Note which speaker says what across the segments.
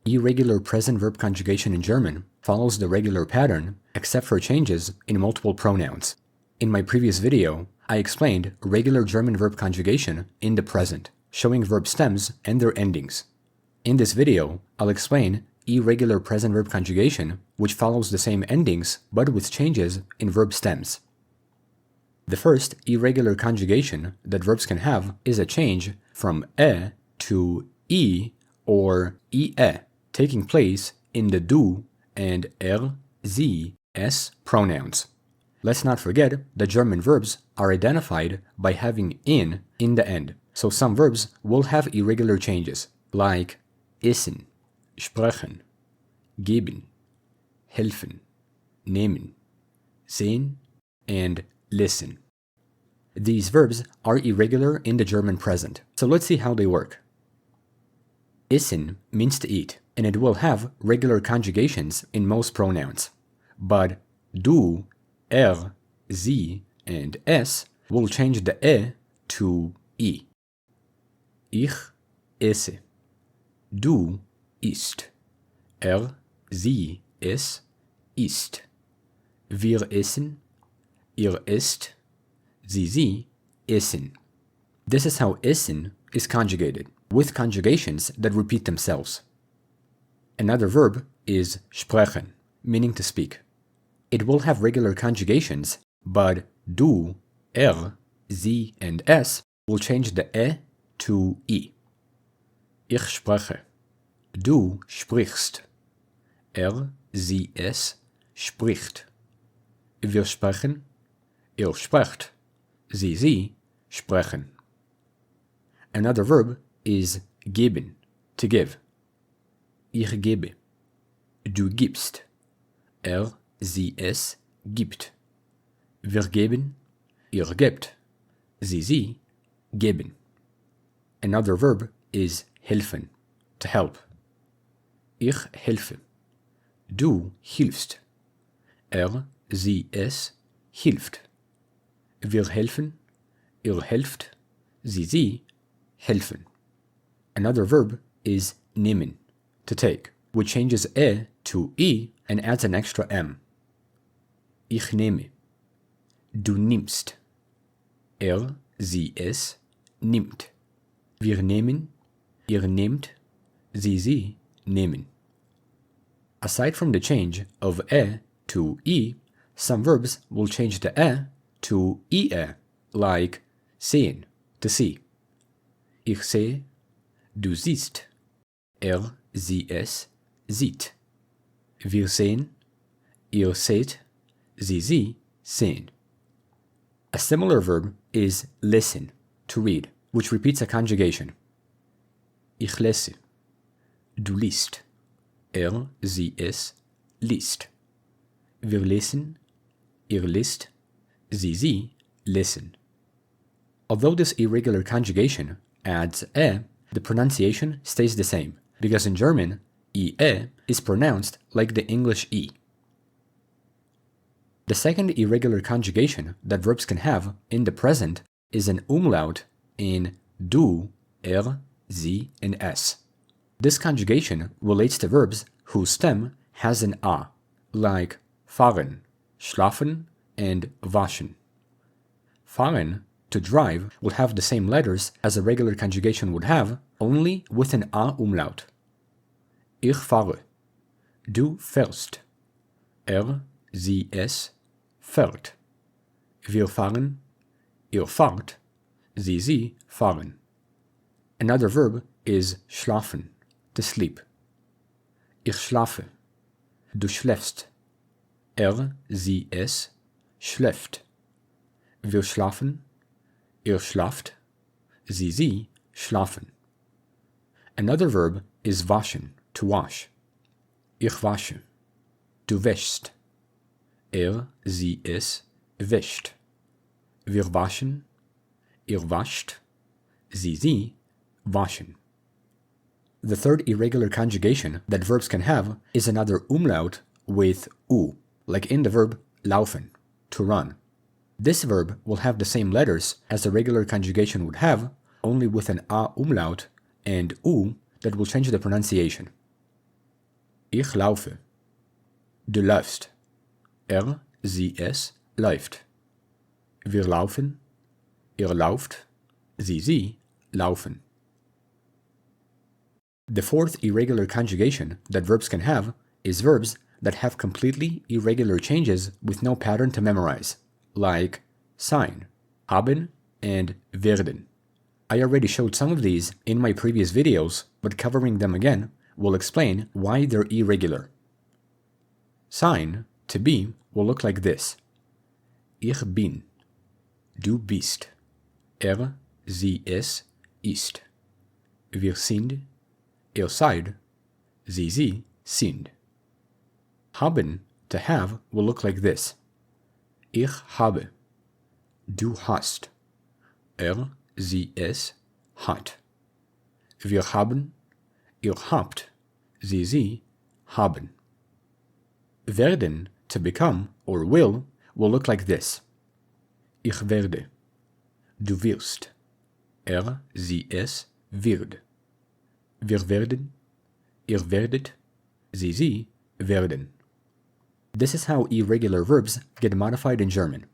Speaker 1: Irregular present verb conjugation in German follows the regular pattern except for changes in multiple pronouns. In my previous video, I explained regular German verb conjugation in the present, showing verb stems and their endings. In this video, I'll explain irregular present verb conjugation, which follows the same endings but with changes in verb stems. The first irregular conjugation that verbs can have is a change from e to I or ie, taking place in the du and sie, s pronouns. Let's not forget that German verbs are identified by having in the end, so some verbs will have irregular changes, like essen, sprechen, geben, helfen, nehmen, sehen, and listen. These verbs are irregular in the German present, so let's see how they work. Essen means to eat, and it will have regular conjugations in most pronouns, but du, sie, and es will change the e to I. Ich esse. Du isst. Sie, es isst. Wir essen. Ihr esst. Sie essen. This is how essen is conjugated, with conjugations that repeat themselves. Another verb is sprechen, meaning to speak. It will have regular conjugations, but du, sie, and es will change the e to I. Ich spreche. Du sprichst. Sie, es spricht. Wir sprechen. Ihr sprecht. Sie sprechen. Another verb is geben, to give. Ich gebe. Du gibst. Sie, es gibt. Wir geben. Ihr gebt. Sie geben. Another verb is helfen, to help. Ich helfe. Du hilfst. Sie, es hilft. Wir helfen. Ihr helft. Sie helfen. Another verb is nehmen, to take, which changes e to I and adds an extra m. Ich nehme. Du nimmst. Sie, es nimmt. Wir nehmen. Ihr nehmt. Sie nehmen. Aside from the change of e to I, some verbs will change the e to ie, like sehen, to see. Ich sehe. Du siehst. Sie, es sieht. Wir sehen. Ihr seht. Sie sehen. A similar verb is listen, to read, which repeats a conjugation. Ich lese. Du liest. Sie, es liest. Wir lesen. Ihr liest. Sie listen. Although this irregular conjugation adds e, the pronunciation stays the same, because in German, ie is pronounced like the English e. The second irregular conjugation that verbs can have in the present is an umlaut in du, sie, and es. This conjugation relates to verbs whose stem has an a, like fahren, schlafen, and waschen. Fahren, to drive, will have the same letters as a regular conjugation would have, only with an a umlaut. Ich fahre. Du fährst. Sie, es fährt. Wir fahren. Ihr fahrt. Sie fahren. Another verb is schlafen, to sleep. Ich schlafe. Du schläfst. Sie, es schläft. Wir schlafen. Ihr schlaft. Sie schlafen. Another verb is waschen, to wash. Ich wasche. Du wäschst. Sie, es wäscht. Wir waschen. Ihr wascht. Sie waschen. The third irregular conjugation that verbs can have is another umlaut with u, like in the verb laufen, to run. This verb will have the same letters as a regular conjugation would have, only with an a umlaut and u that will change the pronunciation. Ich laufe. Du läufst. Sie, es läuft. Wir laufen. Ihr lauft. Sie laufen. The fourth irregular conjugation that verbs can have is verbs that have completely irregular changes with no pattern to memorize, like sein, haben, and werden. I already showed some of these in my previous videos, but covering them again will explain why they're irregular. Sein, to be, will look like this. Ich bin. Du bist. Sie, es ist. Wir sind. Ihr seid. Sie sind. Haben, to have, will look like this. Ich habe. Du hast. Sie, es hat. Wir haben. Ihr habt. Sie haben. Werden, to become, or will look like this. Ich werde. Du wirst. Sie, es wird. Wir werden. Ihr werdet. Sie werden. This is how irregular verbs get modified in German.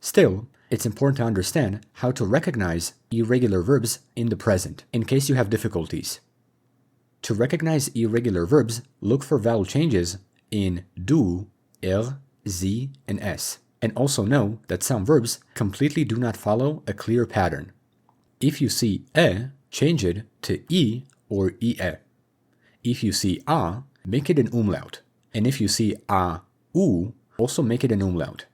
Speaker 1: Still, it's important to understand how to recognize irregular verbs in the present, in case you have difficulties. To recognize irregular verbs, look for vowel changes in du, sie, and s, and also know that some verbs completely do not follow a clear pattern. If you see change it to I or ie. If you see a, make it an umlaut, and if you see u, also make it an umlaut.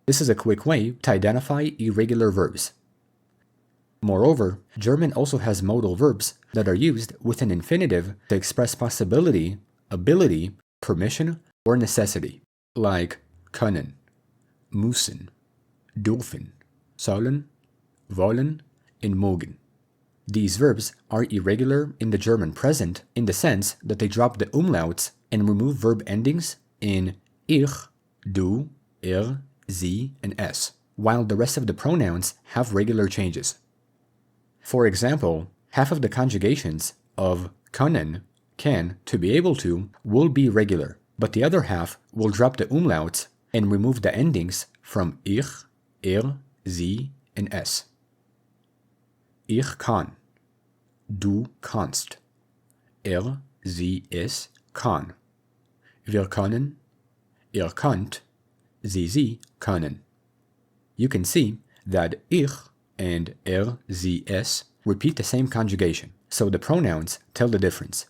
Speaker 1: This is a quick way to identify irregular verbs. Moreover, German also has modal verbs that are used with an infinitive to express possibility, ability, permission, or necessity, like können, müssen, dürfen, sollen, wollen, and mögen. These verbs are irregular in the German present in the sense that they drop the umlauts and remove verb endings in ich, du, sie, and es, while the rest of the pronouns have regular changes. For example, half of the conjugations of können, can, to be able to, will be regular, but the other half will drop the umlauts and remove the endings from ich, sie, and es. Ich kann. Du kannst. Sie, es kann. Wir können. Ihr könnt. Sie können. You can see that ich and sie, es repeat the same conjugation, so the pronouns tell the difference.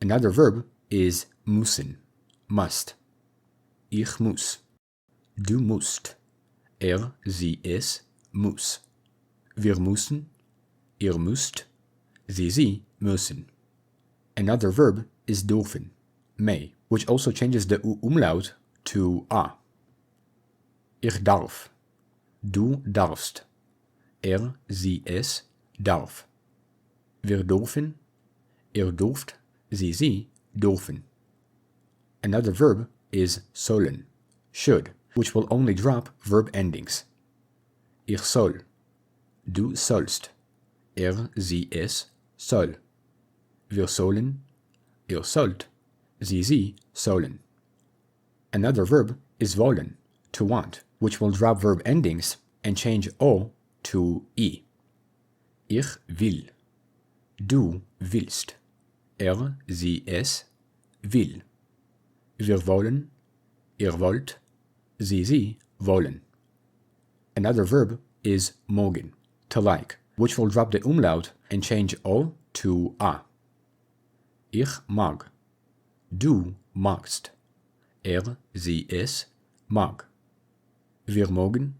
Speaker 1: Another verb is müssen, must. Ich muss. Du musst. Sie, es muss. Wir müssen. Ihr müsst. Sie müssen. Another verb is dürfen, may, which also changes the umlaut to a. Ich darf. Du darfst. Sie, es darf. Wir dürfen. Ihr dürft. Sie dürfen. Another verb is sollen, should, which will only drop verb endings. Ich soll. Du sollst. Sie, es soll. Wir sollen. Ihr sollt. Sie sollen. Another verb is wollen, to want, which will drop verb endings and change o to i. Ich will. Du willst. Sie, es will. Wir wollen. Ihr wollt. Sie wollen. Another verb is mögen, to like, which will drop the umlaut and change o to a. Ich mag. Du magst. Sie, es mag. Wir mögen.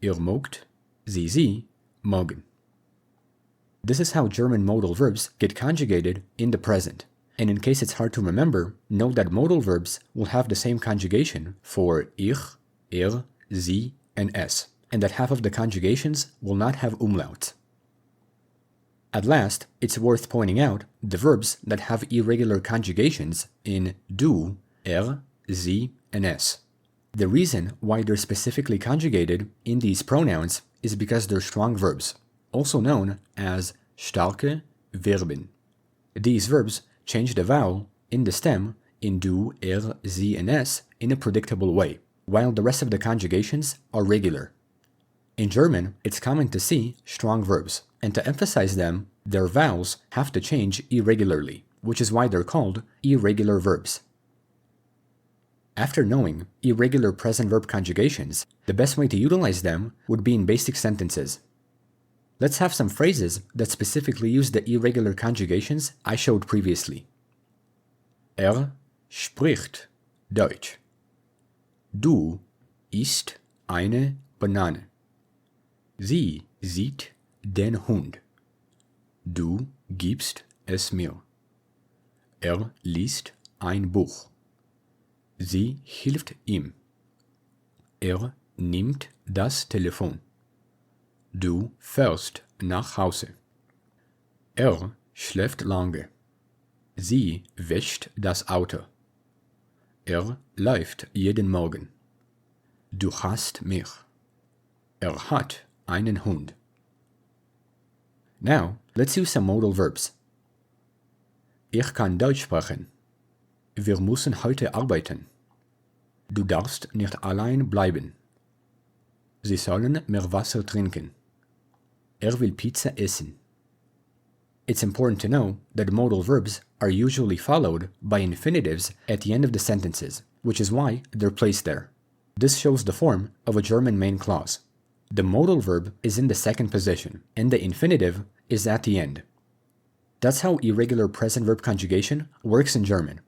Speaker 1: Ihr mögt. Sie mögen. This is how German modal verbs get conjugated in the present. And in case it's hard to remember, note that modal verbs will have the same conjugation for ich, sie, and es, and that half of the conjugations will not have umlauts. At last, it's worth pointing out the verbs that have irregular conjugations in du, sie, and es. The reason why they're specifically conjugated in these pronouns is because they're strong verbs, also known as starke Verben. These verbs change the vowel in the stem in du, sie, and s in a predictable way, while the rest of the conjugations are regular. In German, it's common to see strong verbs, and to emphasize them, their vowels have to change irregularly, which is why they're called irregular verbs. After knowing irregular present verb conjugations, the best way to utilize them would be in basic sentences. Let's have some phrases that specifically use the irregular conjugations I showed previously. Spricht Deutsch. Du isst eine Banane. Sie sieht den Hund. Du gibst es mir. Liest ein Buch. Sie hilft ihm. Nimmt das Telefon. Du fährst nach Hause. Schläft lange. Sie wäscht das Auto. Läuft jeden Morgen. Du hast mich. Hat einen Hund. Now, let's use some modal verbs. Ich kann Deutsch sprechen. Wir müssen heute arbeiten. Du darfst nicht allein bleiben. Sie sollen mehr Wasser trinken. Will Pizza essen. It's important to know that modal verbs are usually followed by infinitives at the end of the sentences, which is why they're placed there. This shows the form of a German main clause. The modal verb is in the second position, and the infinitive is at the end. That's how irregular present verb conjugation works in German.